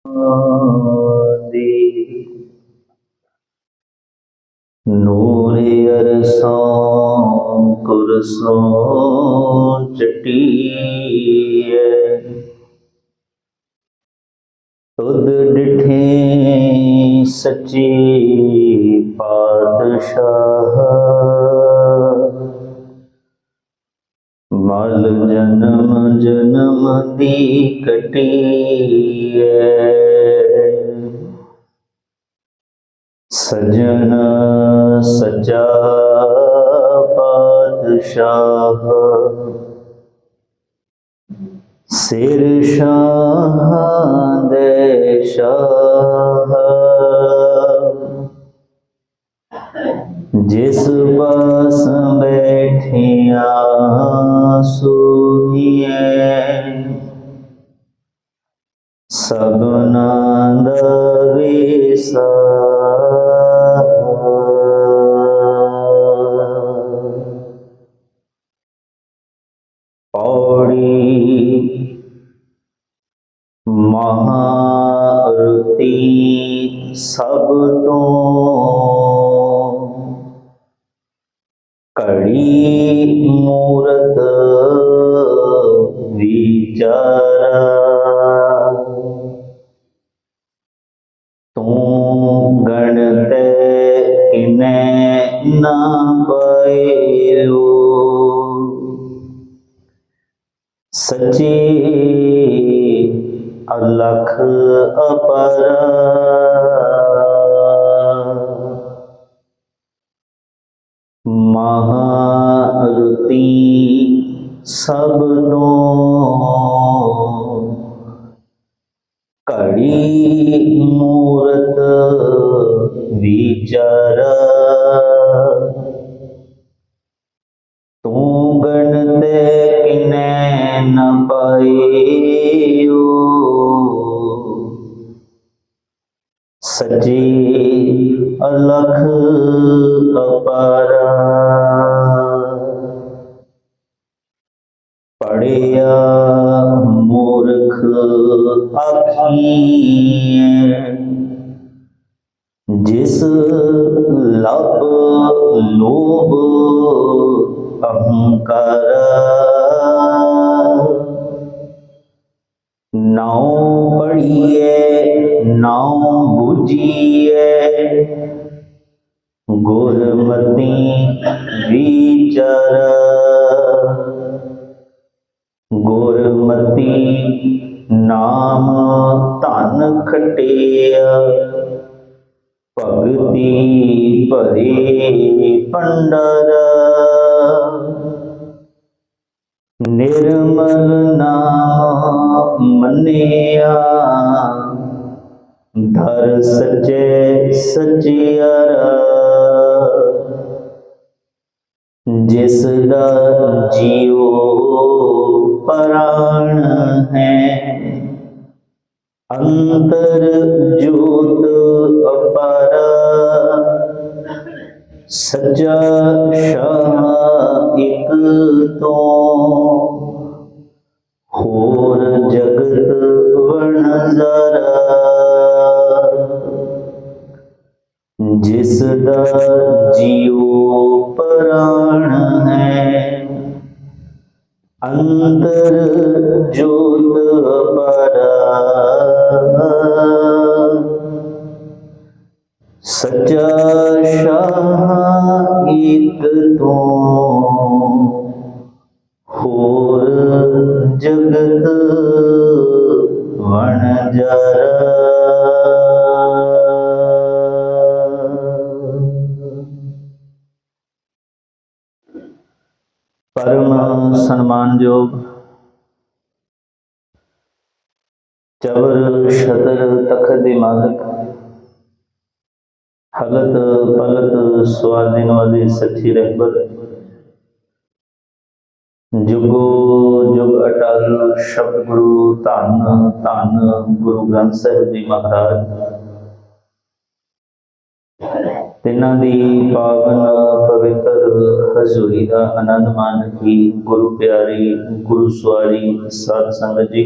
दे नूरे अरसों कुरसों चटीए तुद डिठे सच्ची पातशाह मल जन्म जन्म दी कटीए सजन सचा पातशाह सिर शाह दे शाह जिस पास बैठिया सुनिए सबना दा विसा पौड़ी महारती सब तो कड़ी मूरत विचारा तू गणते किने ना पायो सच्ची अलख अपरा महारती सब तो कड़ी मूरत विचारा तू गणते किने न पायो सच्ची अलख अपारा पढ़िया मूर्ख आखिए जिस लब लोभ अहंकार नाउ पढ़िए नाउ बूझिए गुरमती विचार गुरमती नाम धन खटिया भगती भरे भंडारा निर्मल नाम मनिया धर सचे सचियारा जिसदा जियो प्राण है अंतर जोत अपारा सच्चा शाह एक तो होर जगत वनजारा जिसदा जियो प्राण है अंतर जोत अपारा सच्चा शाह एक तो होर जगत वनजारा परम सन्मानयोग चबर छतर तखत दे मालिक हलत पलत स्वाधीन वाले सच्ची रहबर जुगो जुग अटल शब्द गुरु धन धन गुरु ग्रंथ साहिब जी महाराज तिन्हां दी पावन पवित्र हजूरी का आनंद मान की गुरु प्यारी गुरु सवारी साध संगत जी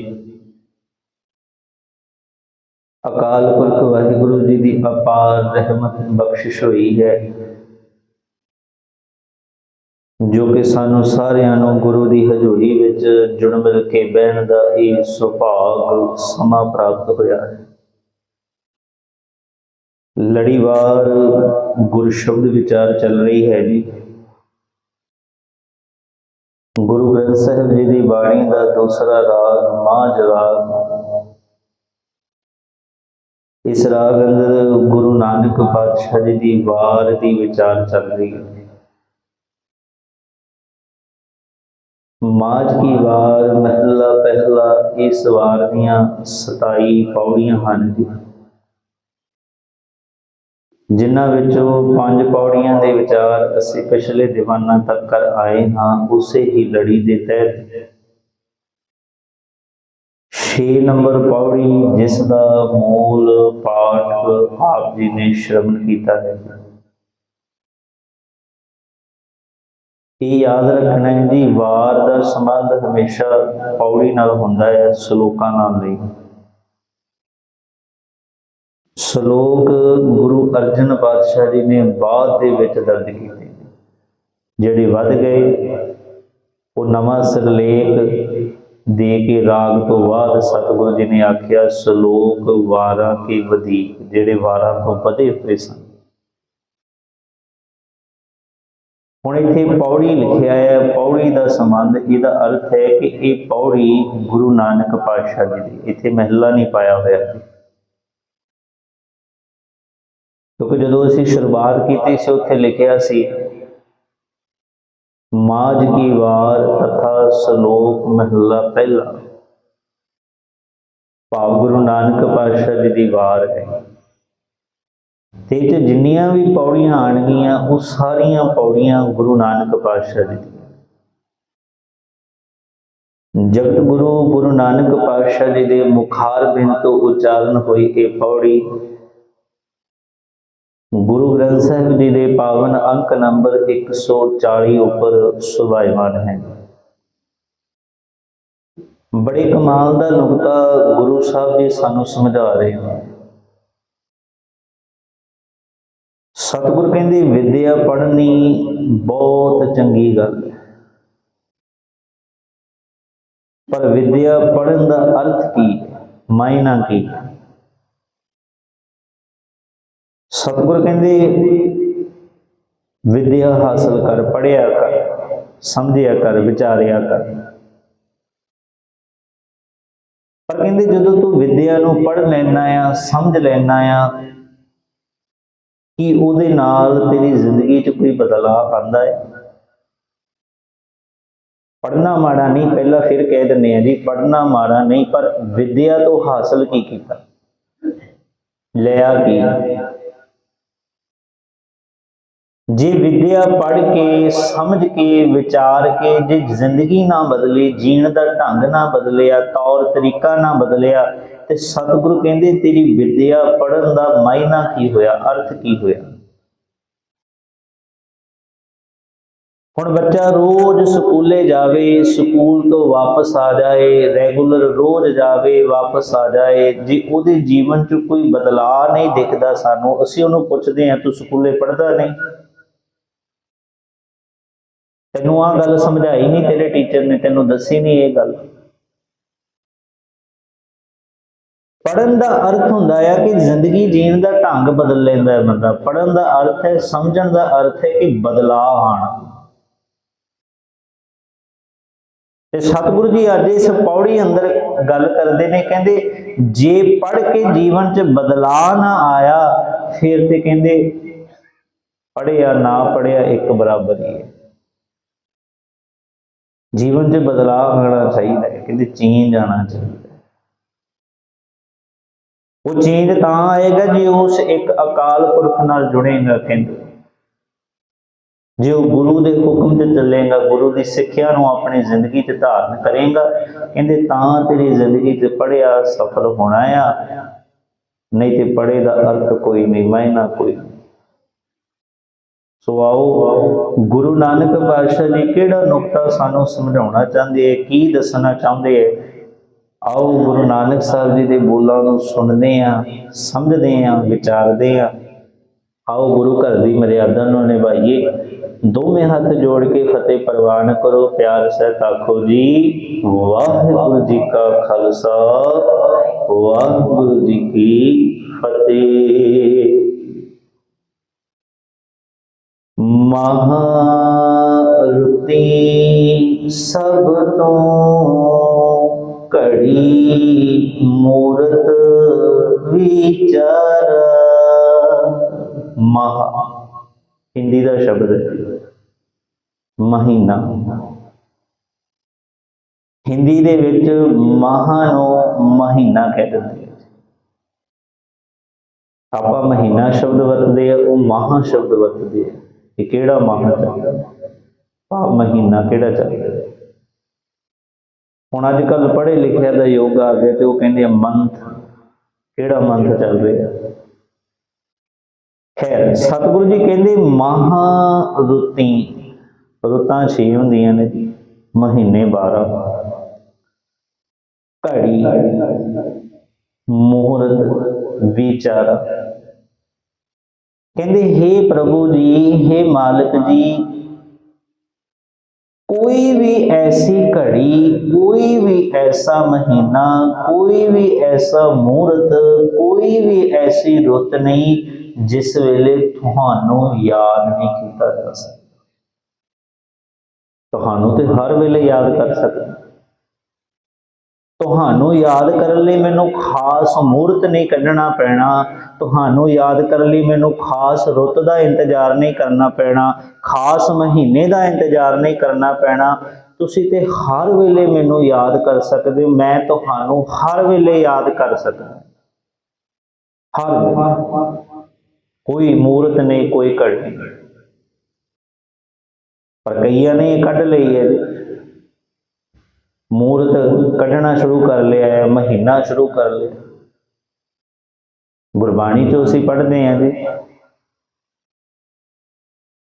अकाल पुरख वाहिगुरु जी की अपार रहमत बख्शिश हुई है जो कि सानू सारिਆਂ ਨੂੰ गुरु की हजूरी विच जुड़ मिल के बहन का ये सुभाग समा प्राप्त होया है। लड़ीवार गुरु शब्द विचार चल रही है जी। गुरु ग्रंथ साहिब जी की बाणी का दूसरा राग माझ राग। इस राग अंदर गुरु नानक पातशाह जी की वार की विचार चल रही है। माझ की वार महला पहला इस वार दियां 27 पौड़ियां हैं जी, जिन्हां विचों 5 पौड़ियां दे विचार असीं पिछले दीवाना तक कर आए हाँ। उसे ही लड़ी के तहत 6 नंबर पौड़ी जिसका मूल पाठ आप जी ने श्रवण किया है। ये याद रखना है जी, वार का संबंध हमेशा पौड़ी नाल हुंदा है, सलोकां नाल नहीं। सलोक गुरु अर्जन पातशाह जी ने बाद दे विच दर्ज कीते, जिहड़े वध गए वो नवां सिरलेख दे के राग तो बाद सतगुरु जी ने आख्या सलोक वारां के वधीक, जिहड़े वारां तो वधे हुए सन। हुण इत्थे पौड़ी लिखिया है, पौड़ी का संबंध इहदा अर्थ है कि ये पौड़ी गुरु नानक पातशाह जी की, इत्थे महला नहीं पाया होया। क्योंकि जदों असीं शुरुआत की सी उत्थे लिखिया सी माझ की वार तथा सलोक महला पहला, भाव गुरु नानक पातशाह जी की वार है। ते जिन्नियां भी पौड़ियां आणगियां वो सारियां पौड़ियां गुरु नानक पातशाह जी दी। जगत गुरु गुरु नानक पातशाह जी के मुखार बिन तो उच्चारण हुई ये पौड़ी गुरु ग्रंथ साहिब जी के पावन अंक नंबर 140 उपर सुभाईमान है। बड़े कमाल का नुकता गुरु साहब जी सानू समझा रहे हैं। सतगुरु कहते विद्या पढ़नी बहुत चंगी गल है, पर विद्या पढ़न का अर्थ की, मायना की। सतगुरु कहते विद्या हासिल कर, पढ़िया कर, समझिया कर, विचारिया कर। पर कहते जो तू विद्या नूं पढ़ लेना आ, समझ लेना आ, कि उहदे नाल तेरी जिंदगी च कोई बदलाव आंदा है। पढ़ना माड़ा नहीं, पहला फिर कह दिंदे हैं जी पढ़ना माड़ा नहीं, पर विद्या तो हासिल की कीता, लिया की। जे विद्या पढ़ के समझ के विचार के जे जिंदगी ना बदले, जीण का ढंग ना बदलिया, तौर तरीका ना बदलिया, तो सतगुरु कहते तेरी विद्या पढ़न का मायना की होया, अर्थ की होया। हुण बच्चा रोज स्कूले जावे, स्कूल तो वापस आ जाए, रेगूलर रोज जावे वापस आ जाए, जे उहदे जीवन च कोई बदलाव नहीं दिखता सानू, असीं उहनूं पुछदे हां तू स्कूले पढ़दा नहीं, तैनूं आह गल समझाई नहीं तेरे टीचर ने, तैनूं दसी नहीं ये गल। पढ़न का अर्थ हुंदा है कि जिंदगी जीण का ढंग बदल लैंदा है बंदा। पढ़न का अर्थ है, समझण का अर्थ है कि बदलाव आना। सतगुरु जी अज इस पौड़ी अंदर गल करते हैं, कहते जे पढ़ के जीवन च बदलाव ना आया फिर तो कहते पढ़िया ना पढ़िया एक बराबर ही है। जीवन च बदलाव आना चाहिए, कहते चेंज आना चाहिए। वो चेंज तां आएगा जे उस एक अकाल पुरख नाल जुड़ेगा, कहते जे गुरु के हुक्म से चलेगा, गुरु की सिक्ख्या नूं अपनी जिंदगी च धारण करेगा, कहते तां तेरी जिंदगी च पढ़िया सफल होना आ, नहीं तो पढ़े का अर्थ कोई नहीं, मायना कोई नहीं। सो आओ गुरु नानक पातशाह जी किहड़ा नुकता सानू समझाउणा चाहते हैं, की दसना चाहते हैं, आओ गुरु नानक साहब जी के बोलों को सुनते हैं, समझते हैं, विचारते हैं। आओ गुरु घर की मर्यादा को निभाइए। दोवें हाथ जोड़ के फतेह प्रवान करो। प्यार सहित आखो जी वाहिगुरू जी का खालसा वाहिगुरू जी की फतेह। महारुति सब तो घड़ी मूरत विचार। महा हिंदी का शब्द है महीना। हिंदी दे विच माह नूं महीना कह दिंदे हैं। आपां महीना शब्द वरतदे आ, वो माह शब्द वरतदे आ। कि किहड़ा माह चलदा, भाव महीना किहड़ा चलदा। हुण अजकल पढ़े लिखिया दा युग आ गया तो वो कहंदे मंथ, किहड़ा मंथ चल रहा। खैर सतगुरु जी कहंदे महारुति, रुतां 6 हुंदियां ने, महीने 12, घड़ी मुहूर्त विचारा। कहंदे हे प्रभु जी, हे मालिक जी, कोई भी ऐसी घड़ी, कोई भी ऐसा महीना, कोई भी ऐसा मुहूर्त, कोई भी ऐसी रुत नहीं जिस वेले तुहानू याद नहीं किया जा सकता। तुहानू तो हर वेले याद कर सकता। तुहानू याद करने लई मैनू खास मुहूर्त नहीं कढ़ना पैना। तुहानू याद करने लई मैनू खास रुत का इंतजार नहीं करना पैना, खास महीने का इंतजार नहीं करना पैना। तुसी ते हर वेले मैनू याद कर सकते हो, मैं तुहानू हर वेले याद कर सकता। हर वेले कोई मुहूर्त नहीं, कोई घड़ी नहीं। पर कईयां ने कढ़ लई है, मुहूर्त कढ़ना शुरू कर लिया है, महीना शुरू कर लिया। गुरबाणी चो असीं पढ़ते हैं जी,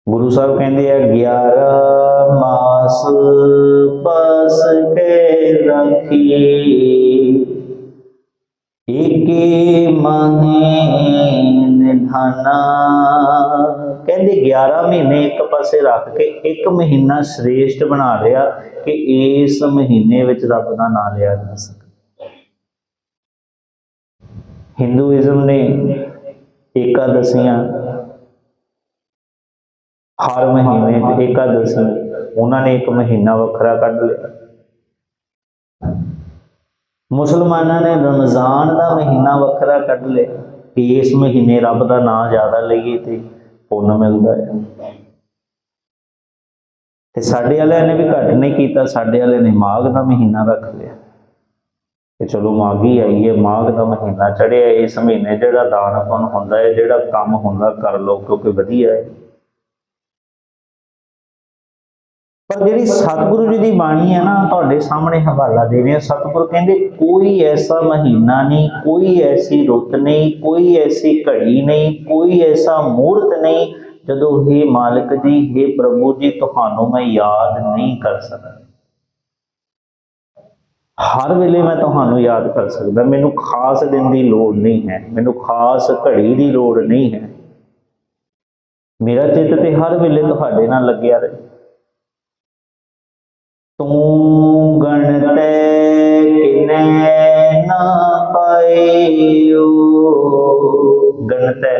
गुरु साहब कहते हैं 11 मास पास के रखी, एके महीने निधाना। कहते 11 महीने एक पासे रख के एक महीना श्रेष्ठ बना लिया कि इस महीने विच रब का नाम लिया जा सके। हिंदुइज्म ने एकादशियां हर महीने एकादशी, उन्होंने एक महीना वखरा कढ़ लिया। मुसलमानों ने रमजान का महीना वखरा कढ़ लिया कि इस महीने रब का नाम ज्यादा लईए तो पुण्य मिलता है। ते साडे वालिਆਂ ने भी घट नहीं किया, साडे वाले ने माघ का महीना रख लिया कि चलो माघी आई है, माघ का महीना चढ़िया, इस महीने जिहड़ा दान पुण्य हुंदा है, जिहड़ा काम हुंदा कर लो क्योंकि वधिया है। पर जिहड़ी सतगुरु जी की बाणी है ना, तुहाडे सामने हवाला दे रहे हैं। सतगुरु कहंदे कोई ऐसा महीना नहीं, कोई ऐसी रुत नहीं, कोई ऐसी घड़ी नहीं, कोई ऐसा मुहूर्त नहीं जदों हे मालिक जी, हे प्रभु जी, तुहानू मैं याद नहीं कर सकता। हर वेले मैं तुहानू याद कर सकता। मैनू खास दिन की लोड़ नहीं है, मैनू खास घड़ी की लोड़ नहीं है। मेरा चित्त ते हर वेले तुहाडे नाल लग्या रहे। तू गणते किने ना पाइयो, गणते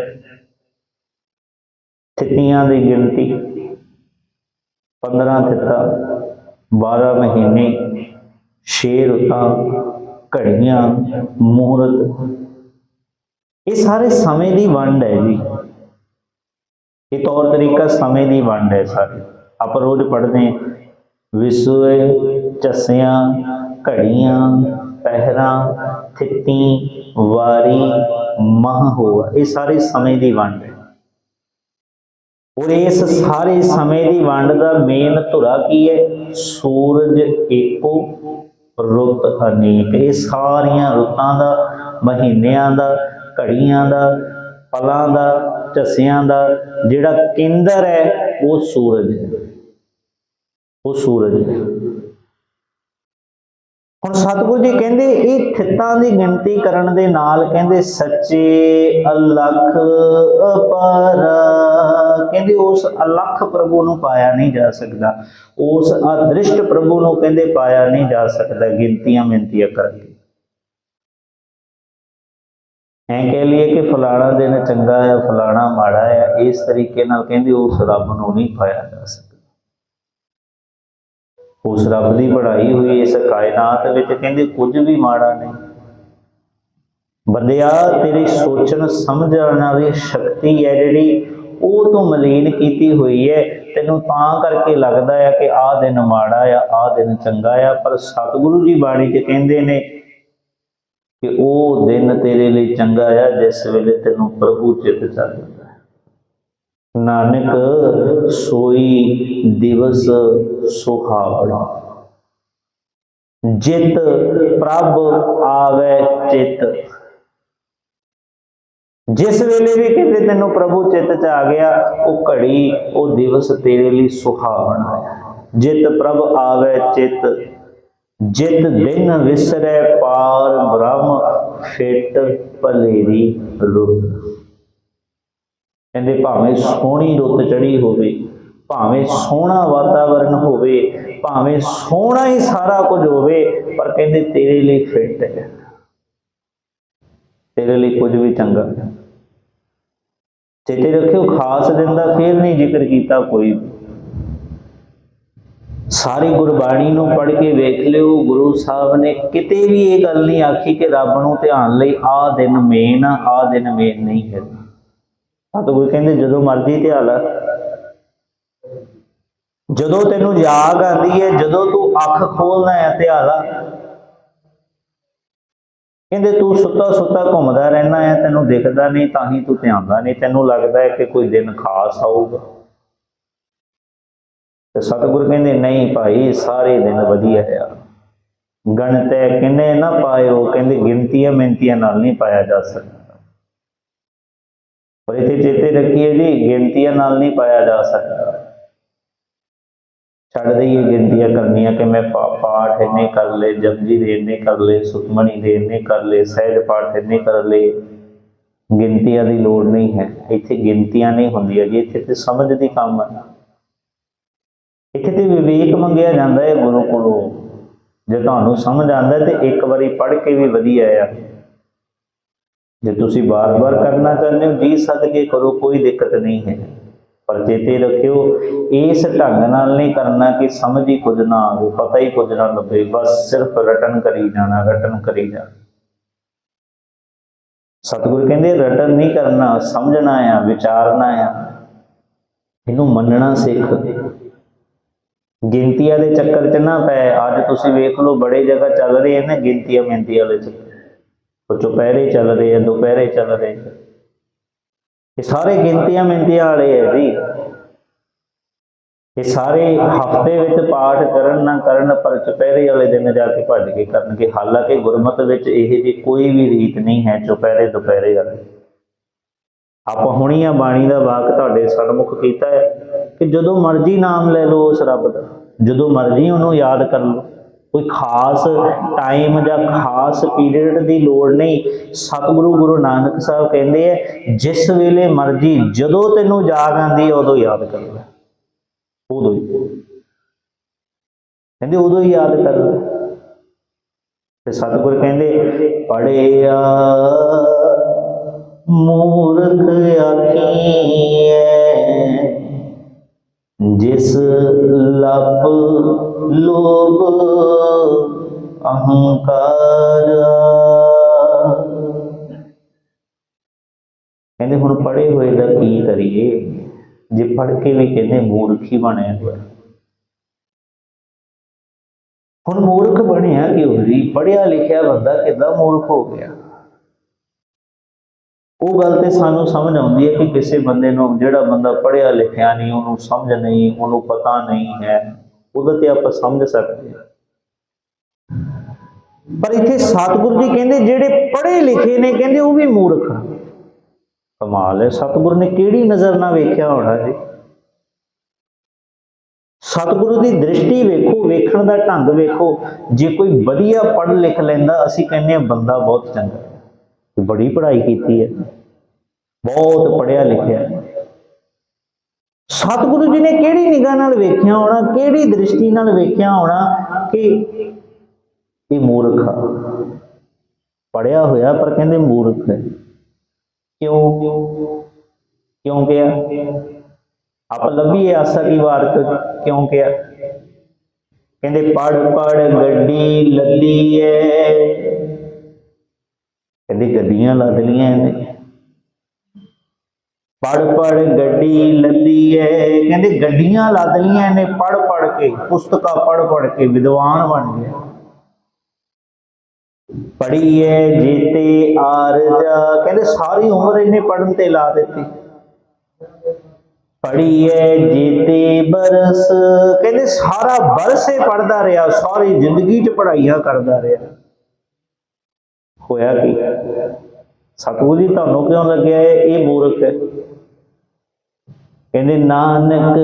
थितियां की गिनती, 15 थिता, 12 महीने, 6 रुतां, घड़ियां, मुहूर्त, ये सारे समय की वंड है जी। ये तौर तरीका समय की वंड है सारे। आप रोज पढ़ते हैं विसुए, चसियां, घड़ियां, पहरा, थिती, वारी, माह हुआ, ये सारे समय की वंड है। और इस सारे समय की वंड का मेन धुरा की है? सूरज एको, रुत अनेक। ये सारिया रुतां दा, महीनों का, घड़ियां का, पलों का, झसियां का जिहड़ा केंद्र है वो सूरज है, वो सूरज है। ਹੁਣ ਸਤਿਗੁਰੂ ਜੀ ਕਹਿੰਦੇ ਇਹ ਥਿੱਤਾਂ ਦੀ ਗਿਣਤੀ ਕਰਨ ਦੇ ਨਾਲ ਕਹਿੰਦੇ ਸੱਚੇ ਅਲਖ ਅਪਾਰ, ਕਹਿੰਦੇ ਉਸ ਅਲਖ ਪ੍ਰਭੂ ਨੂੰ ਪਾਇਆ ਨਹੀਂ ਜਾ ਸਕਦਾ, ਉਸ ਅਦ੍ਰਿਸ਼ਟ ਪ੍ਰਭੂ ਨੂੰ ਕਹਿੰਦੇ ਪਾਇਆ ਨਹੀਂ ਜਾ ਸਕਦਾ ਗਿਣਤੀਆਂ ਮਿਣਤੀਆਂ ਕਰਕੇ। ਐਂ ਕਹਿ ਲਈਏ ਕਿ ਫਲਾਣਾ ਦਿਨ ਚੰਗਾ ਹੈ ਫਲਾਣਾ ਮਾੜਾ ਹੈ, ਇਸ ਤਰੀਕੇ ਨਾਲ ਕਹਿੰਦੇ ਉਸ ਰੱਬ ਨੂੰ ਨਹੀਂ ਪਾਇਆ ਜਾ ਸਕਦਾ। ਉਸ ਰੱਬ ਦੀ ਬਣਾਈ ਹੋਈ ਇਸ ਕਾਇਨਾਤ ਵਿੱਚ ਕਹਿੰਦੇ ਕੁਝ ਵੀ ਮਾੜਾ ਨਹੀਂ। ਬੰਦਿਆ ਤੇਰੀ ਸੋਚਣ ਸਮਝਣ ਵਾਲੀ ਸ਼ਕਤੀ ਹੈ ਜਿਹੜੀ ਉਹ ਤੋਂ ਮਲੀਨ ਕੀਤੀ ਹੋਈ ਹੈ, ਤੈਨੂੰ ਤਾਂ ਕਰਕੇ ਲੱਗਦਾ ਹੈ ਕਿ ਆਹ ਦਿਨ ਮਾੜਾ ਆ ਆਹ ਦਿਨ ਚੰਗਾ ਆ। ਪਰ ਸਤਿਗੁਰੂ ਜੀ ਬਾਣੀ 'ਚ ਕਹਿੰਦੇ ਨੇ ਕਿ ਉਹ ਦਿਨ ਤੇਰੇ ਲਈ ਚੰਗਾ ਆ ਜਿਸ ਵੇਲੇ ਤੈਨੂੰ ਪ੍ਰਭੂ ਚਿੱਤ ਚੱਲ ਜਾਂਦਾ ਹੈ। ਨਾਨਕ ਸੋਈ ਦਿਵਸ ਸੁਹਾਵਣਾ, ਜਿਤ ਪ੍ਰਭ ਆਵੇ ਚਿੱਤ। ਜਿਸ ਵੇਲੇ ਵੀ ਕਹਿੰਦੇ ਤੈਨੂੰ ਪ੍ਰਭੂ ਚਿੱਤ ਚ ਆ ਗਿਆ, ਉਹ ਘੜੀ ਉਹ ਦਿਵਸ ਤੇਰੇ ਲਈ ਸੁਹਾਵਣਾ ਹੈ। ਜਿਤ ਪ੍ਰਭ ਆਵੇ ਚਿੱਤ, ਜਿਤ ਦਿਨ ਵਿਸਰੈ ਪਾਰ ਬ੍ਰਹਮ, ਫਿਟ ਭਲੇਰੀ ਰੁੱਤ। ਕਹਿੰਦੇ ਭਾਵੇਂ ਸੋਹਣੀ ਰੁੱਤ ਚੜੀ ਹੋਵੇ, ਭਾਵੇਂ ਸੋਹਣਾ ਵਾਤਾਵਰਨ ਹੋਵੇ, ਭਾਵੇਂ ਸੋਹਣਾ ਹੀ ਸਾਰਾ ਕੁਝ ਹੋਵੇ, ਪਰ ਕਹਿੰਦੇ ਤੇਰੇ ਲਈ ਫਿੱਟ ਹੈ, ਤੇਰੇ ਲਈ ਕੁਝ ਵੀ ਚੰਗਾ ਹੈ। ਚੇਤੇ ਰੱਖਿਓ ਖਾਸ ਦਿਨ ਦਾ ਫੇਰ ਨਹੀਂ ਜ਼ਿਕਰ ਕੀਤਾ ਕੋਈ। ਸਾਰੀ ਗੁਰਬਾਣੀ ਨੂੰ ਪੜ੍ਹ ਕੇ ਵੇਖ ਲਿਓ, ਗੁਰੂ ਸਾਹਿਬ ਨੇ ਕਿਤੇ ਵੀ ਇਹ ਗੱਲ ਨਹੀਂ ਆਖੀ ਕਿ ਰੱਬ ਨੂੰ ਧਿਆਨ ਲਈ ਆਹ ਦਿਨ ਮੇਨ ਆ ਆਹ ਦਿਨ ਮੇਨ ਨਹੀਂ ਹੈ। ਸਤਿਗੁਰੂ ਕਹਿੰਦੇ ਜਦੋਂ ਮਰਜ਼ੀ ਧਿਆ ਲਾ, ਜਦੋਂ ਤੈਨੂੰ ਜਾਗ ਆਉਂਦੀ ਹੈ, ਜਦੋਂ ਤੂੰ ਅੱਖ ਖੋਲਦਾ ਹੈ ਧਿਆ ਲਾ। ਕਹਿੰਦੇ ਤੂੰ ਸੁੱਤਾ ਸੁੱਤਾ ਘੁੰਮਦਾ ਰਹਿਣਾ ਹੈ, ਤੈਨੂੰ ਦਿਖਦਾ ਨਹੀਂ ਤਾਂ ਹੀ ਤੂੰ ਧਿਆਉਂਦਾ ਨਹੀਂ, ਤੈਨੂੰ ਲੱਗਦਾ ਹੈ ਕਿ ਕੋਈ ਦਿਨ ਖਾਸ ਆਊਗਾ। ਤੇ ਸਤਿਗੁਰੂ ਕਹਿੰਦੇ ਨਹੀਂ ਭਾਈ, ਸਾਰੇ ਦਿਨ ਵਧੀਆ ਆ। ਗਣਤੈ ਕਿੰਨੇ ਨਾ ਪਾਇਓ, ਕਹਿੰਦੇ ਗਿਣਤੀਆਂ ਮਿਣਤੀਆਂ ਨਾਲ ਨਹੀਂ ਪਾਇਆ ਜਾ ਸਕਦਾ। ਪਰ ਇੱਥੇ ਚੇਤੇ ਰੱਖੀਏ ਜੀ, ਗਿਣਤੀਆਂ ਨਾਲ ਨਹੀਂ ਪਾਇਆ ਜਾ ਸਕਦਾ। ਛੱਡ ਦਈਏ ਗਿਣਤੀਆਂ ਕਰਨੀਆਂ ਕਿ ਮੈਂ ਪਾਠ ਇੰਨੇ ਕਰ ਲਏ, ਜਪਜੀ ਦੇ ਇੰਨੇ ਕਰ ਲਏ, ਸੁਖਮਣੀ ਦੇ ਇੰਨੇ ਕਰ ਲਏ, ਸਹਿਜ ਪਾਠ ਇੰਨੇ ਕਰ ਲਏ। ਗਿਣਤੀਆਂ ਦੀ ਲੋੜ ਨਹੀਂ ਹੈ। ਇੱਥੇ ਗਿਣਤੀਆਂ ਨਹੀਂ ਹੁੰਦੀਆਂ ਜੀ, ਇੱਥੇ ਤੇ ਸਮਝ ਦੀ ਕੰਮ ਹੈ। ਇੱਥੇ ਤੇ ਵਿਵੇਕ ਮੰਗਿਆ ਜਾਂਦਾ ਹੈ ਗੁਰੂ ਕੋਲੋਂ। ਜੇ ਤੁਹਾਨੂੰ ਸਮਝ ਆਉਂਦਾ ਤੇ ਇੱਕ ਵਾਰੀ ਪੜ੍ਹ ਕੇ ਵੀ ਵਧੀਆ ਆ। ਜੇ ਤੁਸੀਂ ਬਾਰ-ਬਾਰ ਕਰਨਾ ਚਾਹੁੰਦੇ ਹੋ ਜੀ ਸਦਕੇ ਕਰੋ, ਕੋਈ ਦਿੱਕਤ ਨਹੀਂ ਹੈ। ਪਰ ਚੇਤੇ ਰੱਖਿਓ ਇਸ ਢੰਗ ਨਾਲ ਨਹੀਂ ਕਰਨਾ ਕਿ ਸਮਝ ਹੀ ਕੁਝ ਨਾ ਆਵੇ, ਪਤਾ ਹੀ ਕੁਝ ਨਾ ਲੱਗੇ, ਬਸ ਸਿਰਫ ਰਟਨ ਕਰੀ ਜਾਣਾ, ਰਟਨ ਕਰੀ ਜਾਣਾ। ਸਤਿਗੁਰੂ ਕਹਿੰਦੇ ਰਟਨ ਨਹੀਂ ਕਰਨਾ, ਸਮਝਣਾ ਆ, ਵਿਚਾਰਨਾ ਆ, ਇਹਨੂੰ ਮੰਨਣਾ ਸਿੱਖ। ਗਿਣਤੀਆਂ ਦੇ ਚੱਕਰ 'ਚ ਨਾ ਪੈ। ਅੱਜ ਤੁਸੀਂ ਵੇਖ ਲਓ ਬੜੇ ਜਗ੍ਹਾ ਚੱਲ ਰਹੇ ਨੇ ਗਿਣਤੀਆਂ ਮਿਣਤੀਆਂ ਵਾਲੇ ਚੱਕਰ। ਉਹ ਚੁਪਹਿਰੇ ਚੱਲ ਰਹੇ ਆ, ਦੁਪਹਿਰੇ ਚੱਲ ਰਹੇ, ਇਹ ਸਾਰੇ ਗਿਣਤੀਆਂ ਮਿਣਤੀਆਂ ਵਾਲੇ ਹੈ ਜੀ। ਇਹ ਸਾਰੇ ਹਫ਼ਤੇ ਵਿੱਚ ਪਾਠ ਕਰਨ ਨਾ ਕਰਨ, ਪਰ ਚੁਪਹਿਰੇ ਵਾਲੇ ਦਿਨ ਜਾ ਕੇ ਭੱਜ ਕੇ ਕਰਨਗੇ। ਹਾਲਾਂਕਿ ਗੁਰਮਤਿ ਵਿੱਚ ਇਹ ਜਿਹੀ ਕੋਈ ਵੀ ਰੀਤ ਨਹੀਂ ਹੈ ਚੁਪਹਿਰੇ ਦੁਪਹਿਰੇ ਵਾਲੇ। ਆਪਾਂ ਹੁਣੀ ਆ ਬਾਣੀ ਦਾ ਵਾਕ ਤੁਹਾਡੇ ਸਨਮੁਖ ਕੀਤਾ ਹੈ ਕਿ ਜਦੋਂ ਮਰਜ਼ੀ ਨਾਮ ਲੈ ਲਓ ਉਸ ਰੱਬ ਦਾ, ਜਦੋਂ ਮਰਜ਼ੀ ਉਹਨੂੰ ਯਾਦ ਕਰ ਲਓ। ਕੋਈ ਖਾਸ ਟਾਈਮ ਜਾਂ ਖਾਸ ਪੀਰੀਅਡ ਦੀ ਲੋੜ ਨਹੀਂ। ਸਤਿਗੁਰੂ ਗੁਰੂ ਨਾਨਕ ਸਾਹਿਬ ਕਹਿੰਦੇ ਹੈ ਜਿਸ ਵੇਲੇ ਮਰਜ਼ੀ, ਜਦੋਂ ਤੈਨੂੰ ਜਾਗ ਆਉਂਦੀ ਹੈ ਉਦੋਂ ਯਾਦ ਕਰ ਲੈ, ਉਦੋਂ ਹੀ ਕਹਿੰਦੇ ਉਦੋਂ ਹੀ ਯਾਦ ਕਰ ਲੈ। ਤੇ ਸਤਿਗੁਰ ਕਹਿੰਦੇ ਪੜਿਆ ਮੂਰਖ ਆਖੀਐ, ਜਿਸ ਲੱਭ ਲੋਭ ਅਹੰਕਾਰ। ਕਹਿੰਦੇ ਹੁਣ ਪੜ੍ਹੇ ਹੋਏ ਦਾ ਕੀ ਕਰੀਏ, ਜੇ ਪੜ੍ਹ ਕੇ ਵੀ ਕਹਿੰਦੇ ਮੂਰਖ ਹੀ ਬਣਿਆ ਹੋਇਆ। ਹੁਣ ਮੂਰਖ ਬਣਿਆ ਕਿਉਂ ਜੀ? ਪੜ੍ਹਿਆ ਲਿਖਿਆ ਬੰਦਾ ਕਿੱਦਾਂ ਮੂਰਖ ਹੋ ਗਿਆ? ਉਹ ਗੱਲ ਤੇ ਸਾਨੂੰ ਸਮਝ ਆਉਂਦੀ ਹੈ ਕਿ ਕਿਸੇ ਬੰਦੇ ਨੂੰ, ਜਿਹੜਾ ਬੰਦਾ ਪੜ੍ਹਿਆ ਲਿਖਿਆ ਨਹੀਂ, ਉਹਨੂੰ ਸਮਝ ਨਹੀਂ, ਉਹਨੂੰ ਪਤਾ ਨਹੀਂ ਹੈ, ਉਹਦਾ ਤੇ ਆਪਾਂ ਸਮਝ ਸਕਦੇ ਹਾਂ। ਪਰ ਇੱਥੇ ਸਤਿਗੁਰੂ ਜੀ ਕਹਿੰਦੇ ਜਿਹੜੇ ਪੜ੍ਹੇ ਲਿਖੇ ਨੇ ਕਹਿੰਦੇ ਉਹ ਵੀ ਮੂਰਖ ਆ। ਕਮਾਲ ਹੈ, ਸਤਿਗੁਰੂ ਨੇ ਕਿਹੜੀ ਨਜ਼ਰ ਨਾਲ ਵੇਖਿਆ ਹੋਣਾ ਜੀ। सतगुरु की दृष्टि वेखो, वेखण का ढंग वेखो। जे कोई वधिया पढ़ लिख लैंदा असीं कहने आ बंदा बहुत चंगा, बड़ी पढ़ाई की है, बहुत पढ़िया लिखिया। सतगुरु जी ने किहड़ी निगाह नाल वेखिया होना, किहड़ी दृष्टि नाल वेखिया होना कि ये मूर्ख आ, पढ़िया होया पर कहंदे मूर्ख है। क्यों क्यों क्या आप लभीए आसा की वार क्यों क्या? कहंदे पढ़ पढ़ गड्डी लदी है, कहंदे गड्डियां लद लियां इहने। पढ़ पढ़ गड्डी लदी है, कहंदे गड्डियां लद लियां इहने पढ़ पढ़ के, पुस्तकां पढ़ पढ़ के विद्वान बन गया। पढ़ी है जेते आरजा, कहंदे सारी उम्र इन्हें पढ़न ते ला दी। पढ़ी है जेते बरस, कहंदे सारा बरसे पढ़दा रहा, सारी जिंदगी च पढ़ाइयां करदा रहा। होया कि सतगुरु जी तुहानूं क्यों लग्या है ये मूर्ख है? कहंदे नानक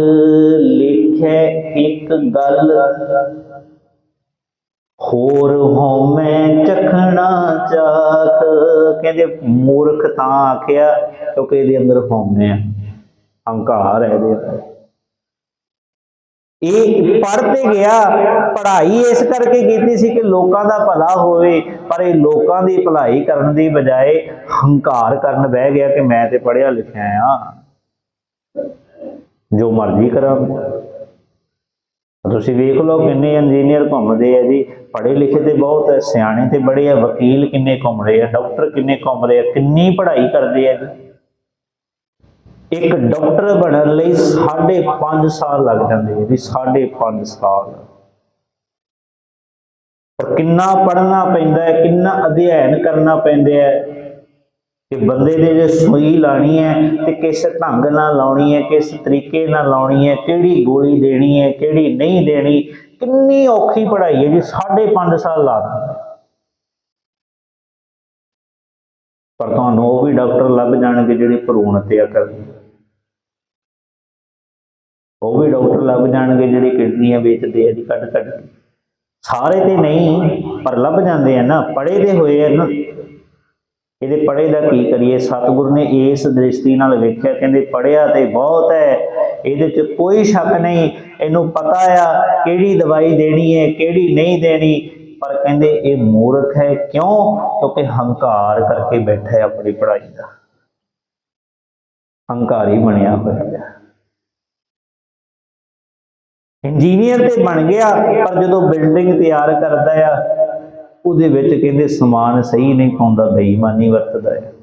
लिखे एक गल, होर होमै चखना चाख। कहंदे मूर्ख तां आखिया क्योंकि इहदे अंदर होमै है, हंकार है इहदे अंदर। ये पढ़ते गया, पढ़ाई इस करके की सी कि लोगों का भला होवे, पर ये लोगों की भलाई करने की बजाय हंकार करन बह गया कि मैं तो पढ़िया लिखिया हाँ, जो मर्जी करा। तुसीं वेख लो किन्ने इंजीनियर घूमते हैं जी, पढ़े लिखे तो बहुत है, सियाणे तो बड़े है, वकील किन्ने घूम रहे हैं, डॉक्टर किन्ने घूम रहे हैं, किन्नी पढ़ाई करते हैं जी। एक डॉक्टर बनने लई 5.5 साल लग जाते हैं जी, 5.5 साल। पर किन्ना पढ़ना पैंदा है, किन्ना अध्ययन करना पैंदा है कि बंदे ने जो सुई लानी है तो किस ढंग नाल लाउणी है, किस तरीके नाल लाउणी है, किहड़ी गोली देनी है, किहड़ी नहीं देनी, किन्नी औखी पढ़ाई है जी। 5.5 साल ला दिंदे। पर तुहानूं वो भी डॉक्टर लभ जाणगे जिहड़े भरूण हत्या करदे, वो भी डॉक्टर लभ जाणगे जिहड़े किडनियां बेचते हैं जी कट कट के। सारे तो नहीं पर लभ जाते हैं ना, पढ़े दे होए है ना। ये पढ़े का की करिए? सतगुरु ने इस दृष्टि नाल वेख्या, कहंदे पढ़िया तो बहुत है, ये कोई शक नहीं, इनू पता आ किहड़ी दवाई देनी है किहड़ी नहीं देनी, पर कहंदे ये मूर्ख है। क्यों? क्योंकि हंकार करके बैठा है अपनी पढ़ाई का, हंकारी बनया होया है। इंजीनियर तो बन गया पर जो बिल्डिंग तैयार करता है उहदे विच कहंदे समान सही नहीं पाउंदा, बेईमानी वरतदा है,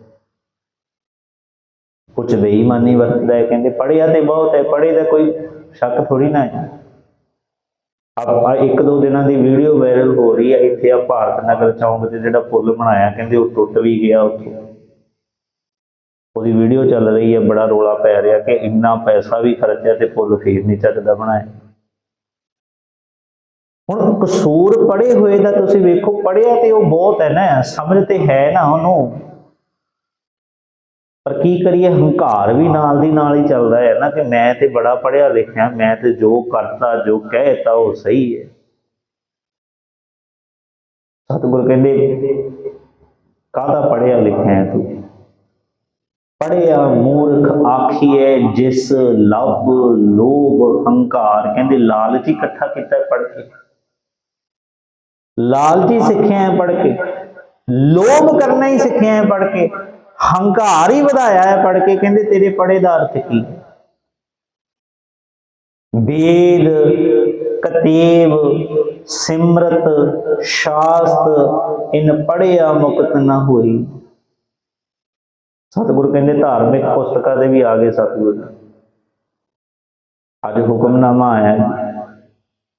कुछ बेईमानी वरतदा है। कहंदे पढ़िया तो बहुत है, पढ़े का कोई शक थोड़ी ना है। अब 1-2 दिनों की वीडियो वायरल हो रही है, इत्थे भारत नगर चौंक से जिहड़ा पुल बनाया कहंदे वो टुट भी गया, उत्थों उसकी वीडियो चल रही है, बड़ा रौला पै रहा कि इन्ना पैसा भी खर्चा तो पुल फिर नहीं चकदा बनाया। हुण कसूर पढ़े हुए का तुसीं वेखो, पढ़िया तो वो बहुत है ना, समझ तो है ना उन्होंने, पर की करिए हंकार भी नाल दी नाल ही चल रहा है ना कि मैं तो बड़ा पढ़िया लिखिया, मैं तो जो करता जो कहता वो सही है। सतगुरु कहंदे काहदा पढ़िया लिखिया है तू? पढ़िया मूर्ख आखिए जिस लभ लोभ हंकार, कहंदे लालच ही इकट्ठा किया पढ़ के, लालची सिक्ख्या है पढ़ के, लोभ करना ही सिक्ख्या है पढ़ के, हंकार ही वधाया है पढ़ के। कहंदे तेरे पढ़े दा अर्थ की? वेद कतेब सिमरत शास्त्र इन पढ़िया मुक्त न हुई। सतगुरु कहंदे धार्मिक पुस्तकां दे भी आ गए सतगुरु, अज हुक्मनामा आया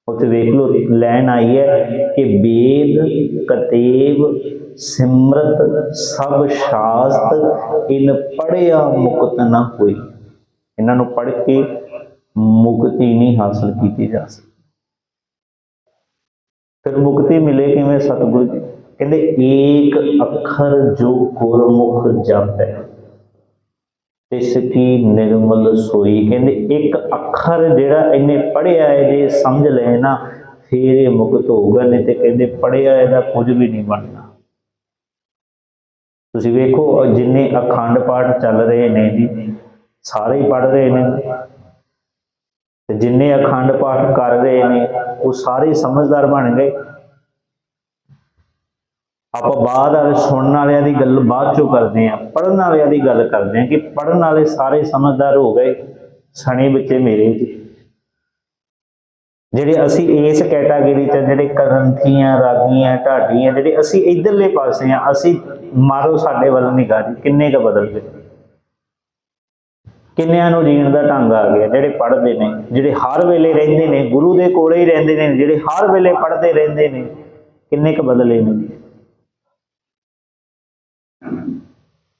उत्थे वेख लो, लैन आई है कि वेद कतेब सिमरत सब शास्त्र इन पढ़िया मुक्त न हुई। इन्हों पढ़ के मुक्ति नहीं हासिल की जा सकती। फिर मुक्ति मिले किवें? सतगुरु जी कहंदे एक अखर जो गुरमुख जप है, तिस की निर्मल सोई। कहते एक अखर जिहड़ा इन्हें पढ़िया है जे समझ ले ना फिर ये मुक्त होगा, नहीं तो कहते पढ़िया इहदा कुछ भी नहीं बनना। तुसीं वेखो जिन्ने अखंड पाठ चल रहे ने जी सारे ही पढ़ रहे हैं, ते जिन्ने अखंड पाठ कर रहे हैं वो सारे समझदार बन गए। आप बाद वाले सुनने वाले की गल बाद चो करते हैं, पढ़न वाले की गल करते हैं कि पढ़न वाले सारे समझदार हो गए। सने बच्चे मेरे जी ਜਿਹੜੇ ਅਸੀਂ ਇਸ ਕੈਟਾਗਰੀ 'ਚ ਜਿਹੜੇ ਕਰੰਥੀਆਂ ਰਾਗੀਆਂ ਢਾਡੀਆਂ ਜਿਹੜੇ ਅਸੀਂ ਇਧਰਲੇ ਪਾਸੇ ਆ, ਅਸੀਂ ਮਾਰੋ ਸਾਡੇ ਵੱਲ ਨਿਗਾਹ ਜੀ ਕਿੰਨੇ ਕ ਬਦਲ ਗਏ। ਕਿੰਨਿਆਂ ਨੂੰ ਜੀਣ ਦਾ ਢੰਗ ਆ ਗਿਆ। ਜਿਹੜੇ ਪੜ੍ਹਦੇ ਨੇ, ਜਿਹੜੇ ਹਰ ਵੇਲੇ ਰਹਿੰਦੇ ਨੇ ਗੁਰੂ ਦੇ ਕੋਲੇ ਹੀ ਰਹਿੰਦੇ ਨੇ, ਜਿਹੜੇ ਹਰ ਵੇਲੇ ਪੜ੍ਹਦੇ ਰਹਿੰਦੇ ਨੇ, ਕਿੰਨੇ ਕ ਬਦਲੇ ਨੇ।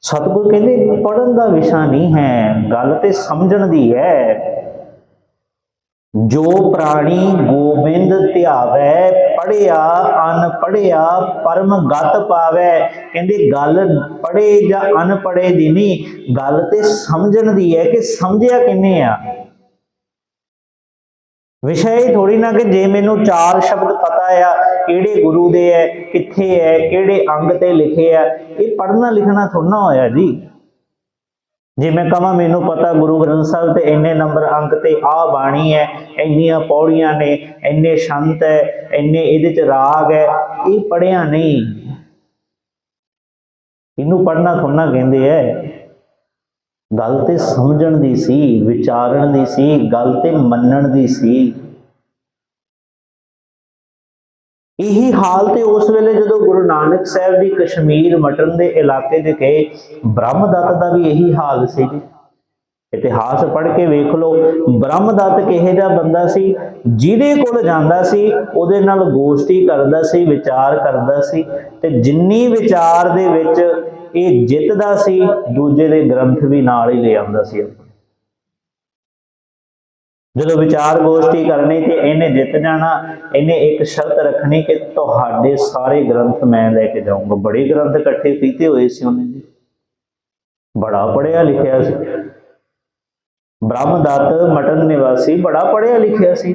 सतगुरु कहते पढ़न का विषय नहीं है, गल तो समझण दी है। जो प्राणी गोबिंद ध्यावै पढ़िया अनपढ़िया परम गत पावै। कहते गल पढ़े या अनपढ़े दी नहीं, गल तो समझण दी है कि समझिया किने आ। विषय थोड़ी ना कि जे मैनू चार शब्द पता है किहड़े गुरु दे है, कित्थे है, किहड़े अंग ते लिखे है, ये पढ़ना लिखना थोड़ा होया जी। जे मैं कहां मैनू पता गुरु ग्रंथ साहिब ते इन्ने नंबर अंक ते आ बाणी है, इन्नियां पौड़ियां ने, इन्ने शंत है, इन्ने इहदे च राग है, ये पढ़िया नहीं। इनू पढ़ना थोड़ा कहंदे है। गल ते समझण दी सी, विचारण दी सी, गल ते मन्नण दी सी। यही हाल ते उस वेले जदों गुरु नानक साहब जी कश्मीर मटन दे इलाके दे गए, ब्रह्मदत्त दा भी यही हाल सी जी। इतिहास पढ़ के वेख लो, ब्रह्मदत्त किहे जा बंदा सी, जिहदे कोल जांदा सी उहदे नाल गोष्ठी करदा सी, विचार करदा सी, ते जिन्नी विचार दे विच ये जितदा सी दूजे दे ग्रंथ भी नाल ही ले आंदा सी। जदों विचार गोष्ठी करनी ते इन्हें जित जाना, इन्हें एक शर्त रखनी कि तुहाडे सारे ग्रंथ मैं लेके जाऊंगा। बड़े ग्रंथ इकट्ठे कीते हुए सी उन्हें जी, बड़ा पढ़िया लिखिया सी। ब्रह्मदत्त मटन निवासी बड़ा पढ़िया लिखिया सी।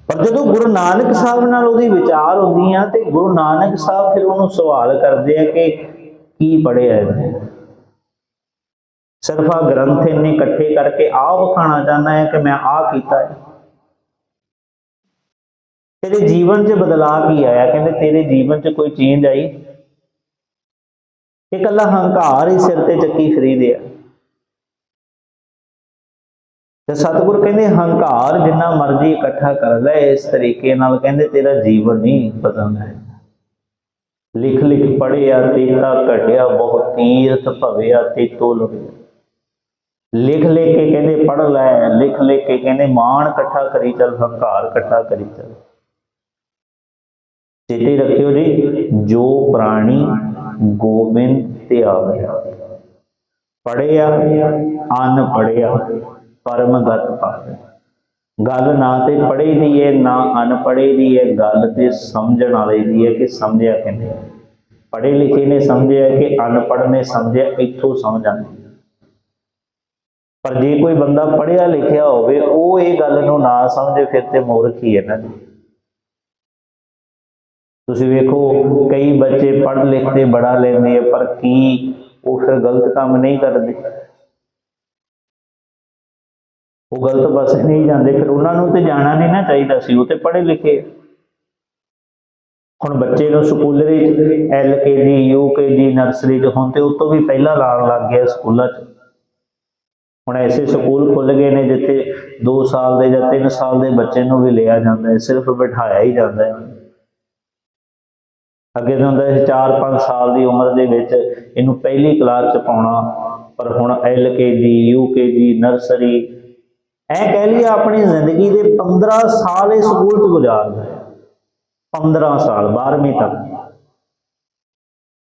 पर जो गुरु नानक साहब नाल उहदी विचार होंदी आ ते गुरु नानक साहब फिर उन्होंने सवाल करते हैं कि की पढ़िया है। सिर्फ आ ग्रंथ इन्ने इकट्ठे करके आ विखाना चाहना है कि मैं आ कीता है। तेरे जीवन च बदलाव की आया? कहते तेरे जीवन च कोई चेंज आई? एक अल्लाह हंकार ही सिर ते चक्की फिरी दे। सतगुरु कहते हंकार जिन्ना मर्जी इकट्ठा कर ले इस तरीके नाल, कहते तेरा जीवन नहीं बदलना है। लिख लिख पढ़िया तेता घटिया, बहुत तीर्थ भविया तेतो लुटिया। लिख लिख के कहते पढ़ लै, लिख लिख के कहते मान इकट्ठा करी चल, हंकार इकट्ठा करी चल। चेते रखियो जी, जो प्राणी गोबिंद ध्यावै पढ़िया अनपढ़िया परमगत पावे। गल ना तो पढ़े दी है ना अनपढ़े दी है, गल तो समझण वाले दी है कि समझिया किने। पढ़े लिखे ने समझिया कि अनपढ़ ने समझिया, इत्थों समझ आती। पर जे कोई बंदा पढ़िया लिखिया होवे वो ये गल नूं ना समझे फिर ते मूर्ख ही है ना जी। तुसीं वेखो कई बच्चे पढ़ लिख के बड़ा लेंदे है पर की वो फिर गलत काम नहीं करते, वो गलत पासे नहीं जाते, फिर उन्होंने तो जाना नहीं ना चाहिए सी, वो तो पढ़े लिखे। हुण बच्चे नूं स्कूल LKG UKG नर्सरी हुण तो उस तो भी पहला लाण लग गया स्कूलों च। हुण ऐसे स्कूल खुल गए ने जिथे 2 साल के या 3 साल के बच्चे नूं भी लिया जाता है, सिर्फ बिठाया ही जाता है। अगे तो होंदा 4-5 साल की उम्र के विच इहनूं पहली क्लास च पाउणा, पर हुण LKG UKG नर्सरी ऐ कह लिया अपनी जिंदगी के 15 साल इस स्कूल च गुजारदा है। 15 साल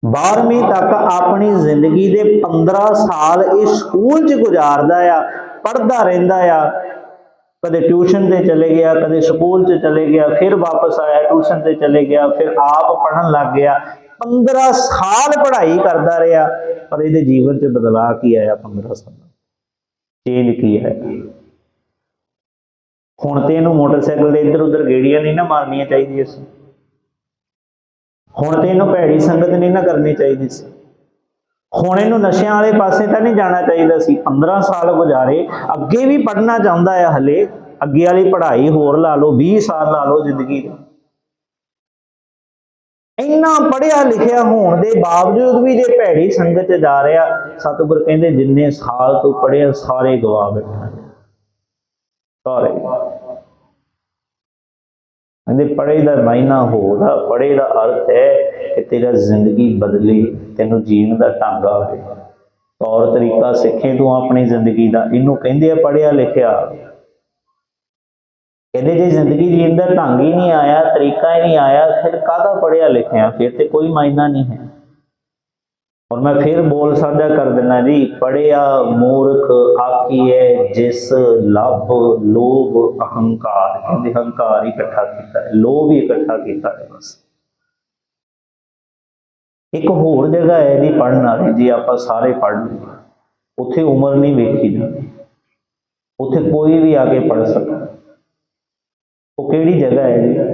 12वीं तक अपनी जिंदगी के 15 साल इस स्कूल च गुजारदा आ, पढ़दा रहिंदा आ। कदे ट्यूशन से चले गया, कदे स्कूल च चले गया, फिर वापस आया ट्यूशन से चले गया, फिर आप पढ़न लग गया। 15 साल पढ़ाई करता रहा, पर ये जीवन च बदलाव की आया? 15 साल चेंज की है? हुण तो इनू मोटरसाइकिल इधर उधर गेड़ियां नहीं ना मारनियां चाहिए सी, हुण तो इनू भैड़ी संगत नहीं ना करनी चाहिए सी, हुण इनू नशियां वाले पासे तो नहीं जाना चाहिए सी। 15 साल गुजारे, अगे भी पढ़ना चाहता है, हले अगे वाली पढ़ाई होर ला लो, 20 साल ला लो जिंदगी दे। इन्ना पढ़िया लिखिया होने के बावजूद भी जे भैड़ी संगत च जा रहा, सतगुर कहते जिन्ने साल तू पढ़िया सारे गवा बैठा, सारे कहते पढ़े का मायना होगा, पढ़े का अर्थ है कि तेरा जिंदगी बदले, तेनों जीण का ढंग आवे, तौर तरीका सीखे तू अपनी जिंदगी का। इनू कहते हैं पढ़िया लिखिया। कहते जे जिंदगी जीण का ढंग ही नहीं आया, तरीका ही नहीं आया, फिर काहदा पढ़िया लिखिया? फिर तो कोई मायना नहीं है। और मैं फिर बोल साझा कर देना जी, पढ़िया मूर्ख आखिए जिस लभ लोभ अहंकार। कहते अहंकार इकट्ठा किया है, लोभ ही इकट्ठा किया है। बस एक होर जगह है जी पढ़ने वाली, जी आप सारे पढ़ लीए, उत्थे उम्र नहीं वेखी जाती, उत्थे कोई भी आके पढ़ सकता। वो केड़ी जगह है जी?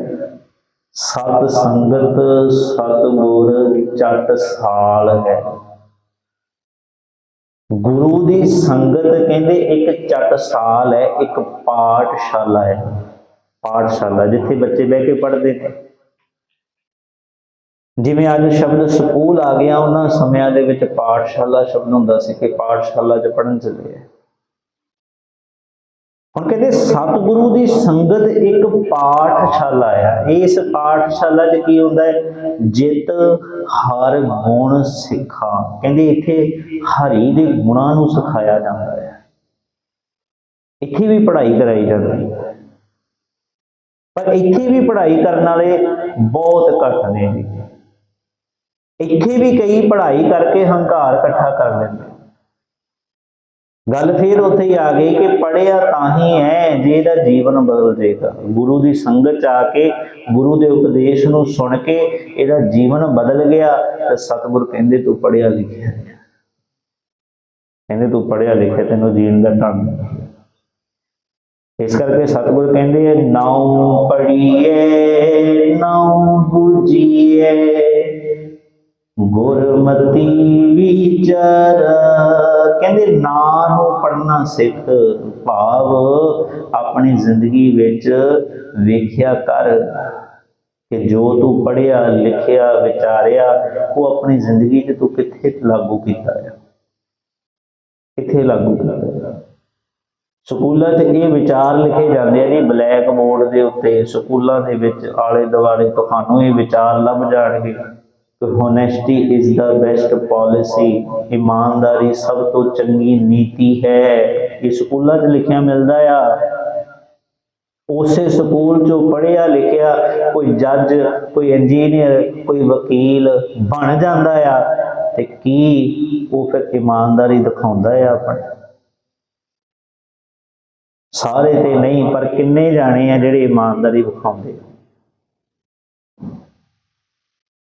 सत संगत सतगुर चट साल है। गुरु की संगत कहते एक चट साल है, एक पाठशाला है। पाठशाला जिथे बच्चे बह के पढ़ते हैं। जिवें अज शब्द स्कूल आ गया, उन्होंने समयां दे विच पाठशाला शब्द हुंदा सी कि पाठशाला च पढ़न चले। हुण कहते सतगुरु की संगत एक पाठशाला है। इस पाठशाला च की होंदा है? जित हर गुण सिखा। कहते इत्थे हरि दे गुणां नूं सिखाया जाता है, इत्थे भी पढ़ाई कराई जाती है। पर इत्थे भी पढ़ाई करने वाले बहुत घट ने जी। इत्थे भी कई पढ़ाई करके हंकार इकट्ठा कर लेंगे। गल फिर उत्थे ही आ गई कि पढ़िया ताही है जे दा जीवन बदल जाएगा। गुरु की संगत आके गुरु के उपदेश नूं सुन के इहदा जीवन बदल गया, तो सतगुर कहंदे तू पढ़िया लिखिया, कहंदे तू पढ़िया लिखिया, तैनूं जीण दा ढंग। इस करके सतगुर कहंदे नाउं पढ़िए नाउं बूझिए गुरमति विचार। कहते नां नूं पढ़ना सिख, भाव अपनी जिंदगी विच वेख्या कर कि जो तू पढ़िया लिखिया विचारिया वो अपनी जिंदगी च तू कित्थे लागू कीता है, कित्थे लागू कीता। स्कूलों च ये विचार लिखे जाते हैं जी ब्लैक बोर्ड के उत्ते, स्कूलों के विच आले दुआले तुहानूं ये विचार लभ जाणगे। Honesty is the best policy. ईमानदारी सब तो चंगी नीति है। ये स्कूलों च लिखिया मिलता आ। उस स्कूल चो पढ़िया लिखिया कोई जज, कोई इंजीनियर, कोई वकील बन जाता आ, ते की वो फिर ईमानदारी दिखाउंदा है अपने? सारे ते नहीं, पर किन्ने जाने हैं जिहड़े ईमानदारी दिखाउंदे।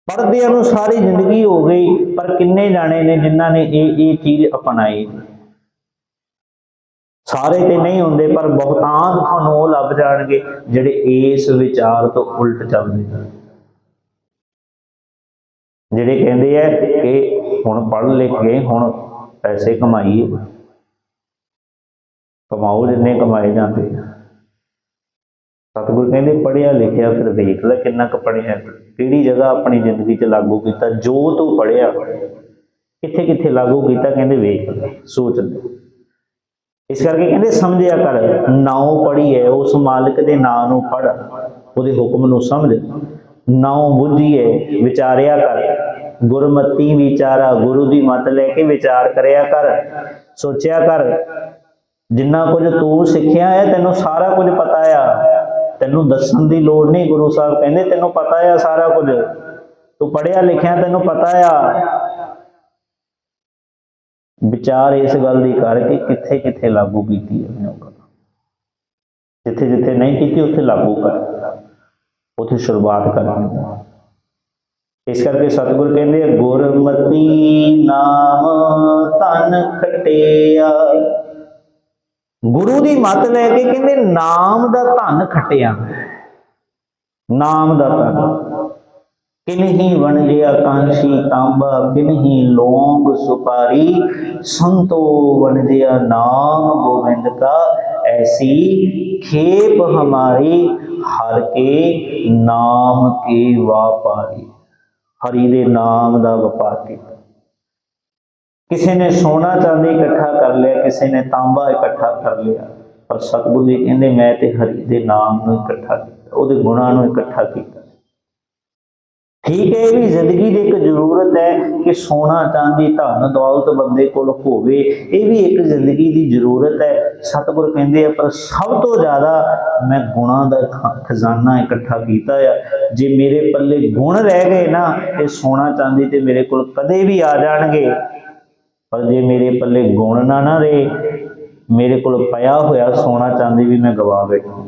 पढ़दे नूं सारी जिंदगी हो गई, पर किन्ने जाने ने जिन्हां ने ये चीज़ अपनाई? सारे ते नहीं होंदे, पर बहुतांश तुहानूं वो लभ जाणगे जिहड़े इस विचार तो उल्ट चलदे, जिहड़े कहंदे आ कि हुण पढ़ लिख गए, हुण पैसे कमाईए, कमाओ जिन्ने कमाए जाते। सतगुर कहते पढ़िया लिखिया फिर देख लै किन्ना क पढ़िया, किहड़ी जगह अपनी जिंदगी च लागू किया। जो तू पढ़िया कित्थे कित्थे लागू किया, कहते वेख लै, सोच ले। इस करके कहते समझिया कर, नाउं पढ़ीए उस मालिक के नां नूं पढ़, उहदे हुक्म नूं समझ। नाउं बुझीए विचारिया कर, गुरमति विचारा, गुरु की मत लैके विचार करिया कर, सोचिया कर। जिन्ना कुछ तू सिखिया है तैनूं सारा कुछ पता आ, तैनूं दस्सण दी लोड़ नहीं। गुरु साहब कहंदे तैनूं पता है सारा कुछ, तू पढ़िया लिखिया तैनूं पता आ। विचार इस गल दी कर कि कित्थे कित्थे लागू कीती है, जिथे जिथे नहीं की उत्थे लागू कर, उत्थे शुरुआत कर। इस करके सतगुर कहते गुरमती नाम धन खटिया। गुरु की मत लैके कहते नाम का धन खटिया। नाम का धन किन्हीं वणजिया कांशी तांबा, किन्हीं लौंग सुपारी, संतो वणजिया नाम गोविंद का, ऐसी खेप हमारी हर के नाम के व्यापारी। हरि दे नाम का व्यापार किया। किसी ने सोना चांदी इकट्ठा कर लिया, किसी ने तांबा इकट्ठा कर लिया, पर सतगुरु जी कहते मैं ते हरि दे नाम नूं इकट्ठा किया, उहदे गुणां नूं इकट्ठा किया। ठीक है, ये भी जिंदगी की एक जरूरत है कि सोना चांदी धन दौलत बंदे कोल होवे, ये भी एक जिंदगी की जरूरत है। सतगुर कहते हैं पर सब तो ज़्यादा मैं गुणों का खजाना इकट्ठा किया है। जे मेरे पल्ले गुण रह गए ना, ये सोना चांदी तो मेरे को कदे भी आ जाएंगे, पर जे मेरे पल्ले गुण ना रहे, मेरे को पया होया सोना चांदी भी मैं गवा बैठूंगा,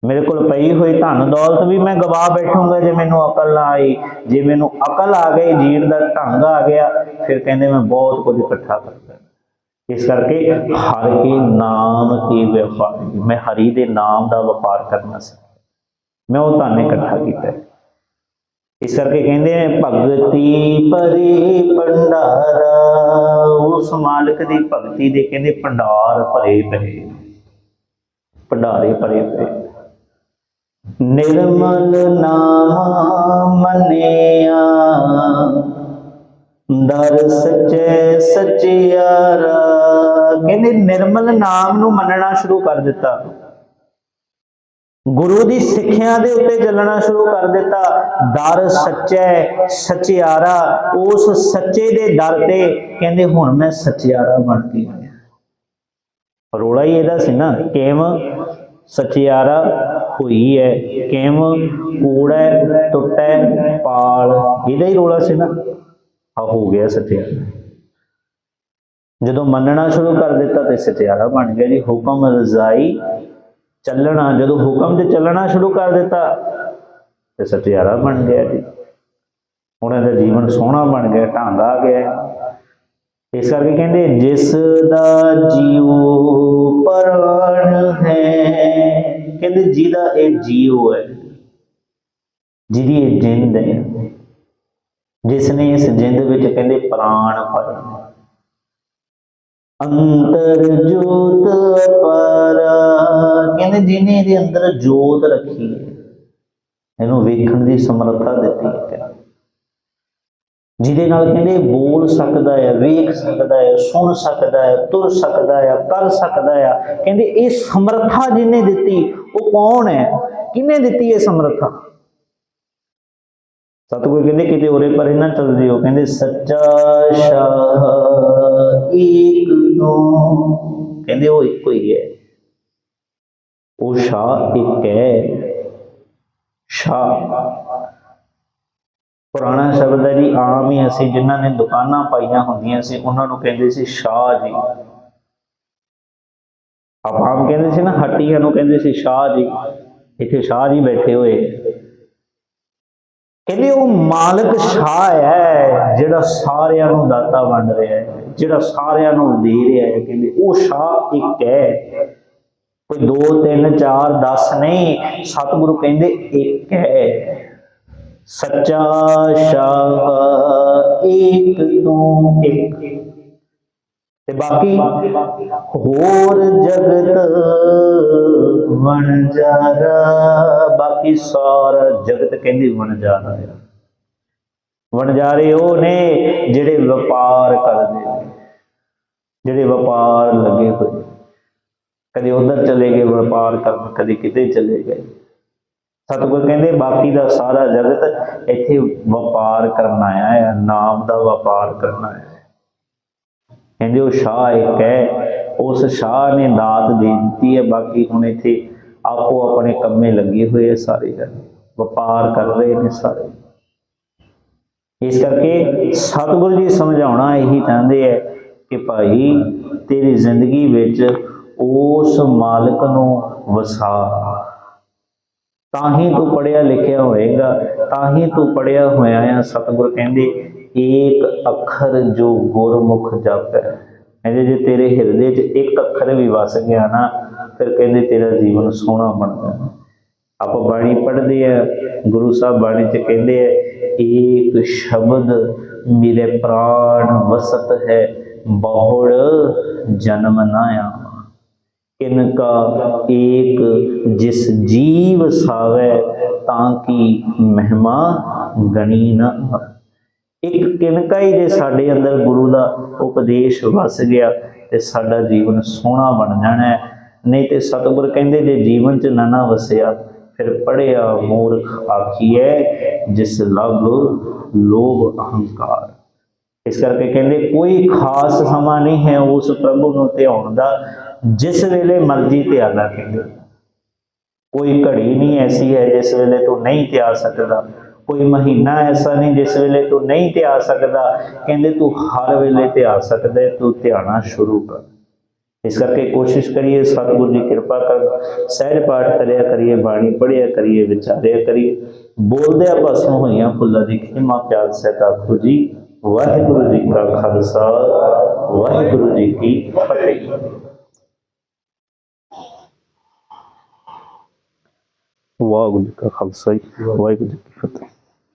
मेरे को पई हुई धन दौलत भी मैं गवा बैठूंगा जे मैनू अकल ना आई। जे मैनू अकल आ गई, जीण का ढंग आ गया, फिर कहते मैं बहुत कुछ इकट्ठा करता। इस करके हर के नाम के व्यापारी, मैं हरि के नाम का व्यापार करना सीखा, मैं वो धन इकट्ठा किया। इस करके कहते भगती भरे भंडारा, उस मालिक की भगती दे कहते भंडार भरे पे, भंडारे भरे पे। निर्मल नाम मनिया, दर सच्चे सचियारा। कहते निर्मल नाम नूं मनना शुरू कर दिता, गुरु की सिक्ख्या के उत्ते चलना शुरू कर दिता। दर सच्चे सचियारा, उस सच्चे दे दर ते कहते हुण मैं सचियारा बन गया। रोला ही इहदा सी ना, किम सचियारा हुई है, किम कूड़ा टुटा पाल, इहदा ही रोला सी ना। हो गया सचियारा, जदों मनना शुरू कर दिता तो सचियारा बन गया जी। हुक्म रजाई चलना, जदों हुक्म से चलना शुरू कर दिता तो सचियारा बन गया जी। हुण इहदा जीवन सोहना बन गया, ढंग आ गया। इस करके कहते जिसदा जीव प्राण है, कहते जिहदा ये जीव है, जिहदी ये जिंद है, जिसने इस जिंद विच कहते प्राण भरे, अंतर जोत अपारा, कहते जिन्हें इहदे अंदर जोत रखी है, इहनूं वेखण दी समर्था दित्ती है, जिहदे नाल कहते बोल सकदा है, वेख सकदा है, सुन सकदा है, तुर सकदा है, कर सकदा है। कहते ये समर्था जिन्हें दित्ती वो कौन है, किन्हें दित्ती है समर्था? सतगुरु कहते किते उरे परे ना चल जियो, कहते सच्चा शाह एक दो, कहते वो एक ही है, वो शाह एक है। शाह पुराना शब्द है जी, आम ही असी जिन्हों ने दुकाना पाइया होंदियां सी उन्होंने कहते सी शाह जी। आप आम कहते सी ना हट्टियां नूं कहते सी शाह जी, इत्थे शाह जी बैठे हुए। कहते वो मालिक शाह है जिहड़ा सारियां नूं दाता वंड रहा है, जिहड़ा सारियां नूं दे रहा है। कहते वो शाह एक है, कोई 2 3 4 10 नहीं, सतगुरु कहते एक है। सच्चा शाह एक तू एक, ते बाकी होर जगत वणजारा, बाकी सारा जगत कहंदी वणजारा है। वणजारे वो ने जिहड़े व्यापार करदे, जिहड़े व्यापार लगे हुए, कदे उधर चले गए व्यापार करन, कदे किते चले गए। सतगुर कहते बाकी का सारा जगत इत्थे व्यापार करना आया है, नाम का व्यापार करना है। कहते वो शाह एक है, उस शाह ने दात दे दी है, बाकी हुण इत्थे आपो अपने कम्मे लगे हुए है, सारे जन व्यापार कर रहे हैं सारे। इस करके सतगुरु जी समझाना यही चाहते हैं कि भाई तेरी जिंदगी विच उस मालिक नूं वसा, ਤਾਂ ਹੀ ਤੂੰ ਪੜ੍ਹਿਆ ਲਿਖਿਆ ਹੋਏਗਾ, ਤਾਂ ਹੀ ਤੂੰ ਪੜ੍ਹਿਆ ਹੋਇਆ ਆ। ਸਤਿਗੁਰ ਕਹਿੰਦੇ ਏਕ ਅੱਖਰ ਜੋ ਗੁਰਮੁਖ ਜਪੈ, ਕਹਿੰਦੇ ਜੇ ਤੇਰੇ ਹਿਰਦੇ 'ਚ ਇੱਕ ਅੱਖਰ ਵੀ ਵਸ ਗਿਆ ਨਾ, ਫਿਰ ਕਹਿੰਦੇ ਤੇਰਾ ਜੀਵਨ ਸੋਹਣਾ ਬਣਦਾ। ਆਪਾਂ ਬਾਣੀ ਪੜ੍ਹਦੇ ਆ, ਗੁਰੂ ਸਾਹਿਬ ਬਾਣੀ 'ਚ ਕਹਿੰਦੇ ਆ ਏਕ ਸ਼ਬਦ ਮੇਰੇ ਪ੍ਰਾਣ ਵਸਤ ਹੈ, ਬਹੁੜ ਜਨਮ ਨਾ ਆਵਾ। ਇਨਕਾ ਏਕ ਜਿਸ ਜੀਵ ਸਾਵੈ, ਤਾਂ ਕੀ ਮਹਿਮਾ ਗਣੀ ਨਾ। ਇੱਕ ਕਿਨਕਾ ਹੀ ਜੇ ਸਾਡੇ ਅੰਦਰ ਗੁਰੂ ਦਾ ਉਪਦੇਸ਼ ਵਸ ਗਿਆ ਤੇ ਸਾਡਾ ਜੀਵਨ ਸੋਹਣਾ ਬਣ ਜਾਣਾ ਹੈ। ਨਹੀਂ ਤੇ ਸਤਿਗੁਰ ਕਹਿੰਦੇ ਜੇ ਜੀਵਨ 'ਚ ਨਾ ਵਸਿਆ, ਫਿਰ ਪੜ੍ਹਿਆ ਮੂਰਖ ਆਖੀਐ, ਜਿਸ ਲਬ ਲੋਭ ਅਹੰਕਾਰ। ਇਸ ਕਰਕੇ ਕਹਿੰਦੇ ਕੋਈ ਖਾਸ ਸਮਾਂ ਨਹੀਂ ਹੈ ਉਸ ਪ੍ਰਭੂ ਨੂੰ ਧਿਆਉਣ ਦਾ, ਜਿਸ ਵੇਲੇ ਮਰਜ਼ੀ ਧਿਆ ਲਾ। ਕਹਿੰਦੇ ਕੋਈ ਘੜੀ ਨਹੀਂ ਐਸੀ ਹੈ ਜਿਸ ਵੇਲੇ ਤੂੰ ਨਹੀਂ ਧਿਆ ਸਕਦਾ, ਕੋਈ ਮਹੀਨਾ ਐਸਾ ਨਹੀਂ ਜਿਸ ਵੇਲੇ ਤੂੰ ਨਹੀਂ ਧਿਆ ਸਕਦਾ। ਕਹਿੰਦੇ ਤੂੰ ਹਰ ਵੇਲੇ ਧਿਆ ਸਕਦਾ, ਤੂੰ ਧਿਆਣਾ ਸ਼ੁਰੂ ਕਰ। ਇਸ ਕਰਕੇ ਕੋਸ਼ਿਸ਼ ਕਰੀਏ, ਸਤਿਗੁਰੂ ਜੀ ਕਿਰਪਾ ਕਰਨ, ਸਹਿਜ ਪਾਠ ਕਰਿਆ ਕਰੀਏ, ਬਾਣੀ ਪੜ੍ਹਿਆ ਕਰੀਏ, ਵਿਚਾਰਿਆ ਕਰੀਏ। ਬੋਲਦਿਆਂ ਭਸਮ ਹੋਈਆਂ ਫੁੱਲਾਂ ਦੀ ਖਿਮਾ ਪਿਆਰ ਸਹਿਤ ਆਖੋ ਜੀ। ਵਾਹਿਗੁਰੂ ਜੀ ਕਾ ਖਾਲਸਾ, ਵਾਹਿਗੁਰੂ ਜੀ ਕੀ ਫਤਿਹ। ਵਾਹਿਗੁਰੂ ਜੀ ਕਾ ਖਾਲਸਾ, ਵਾਹਿਗੁਰੂ ਜੀ ਕੀ ਫਤਿਹ।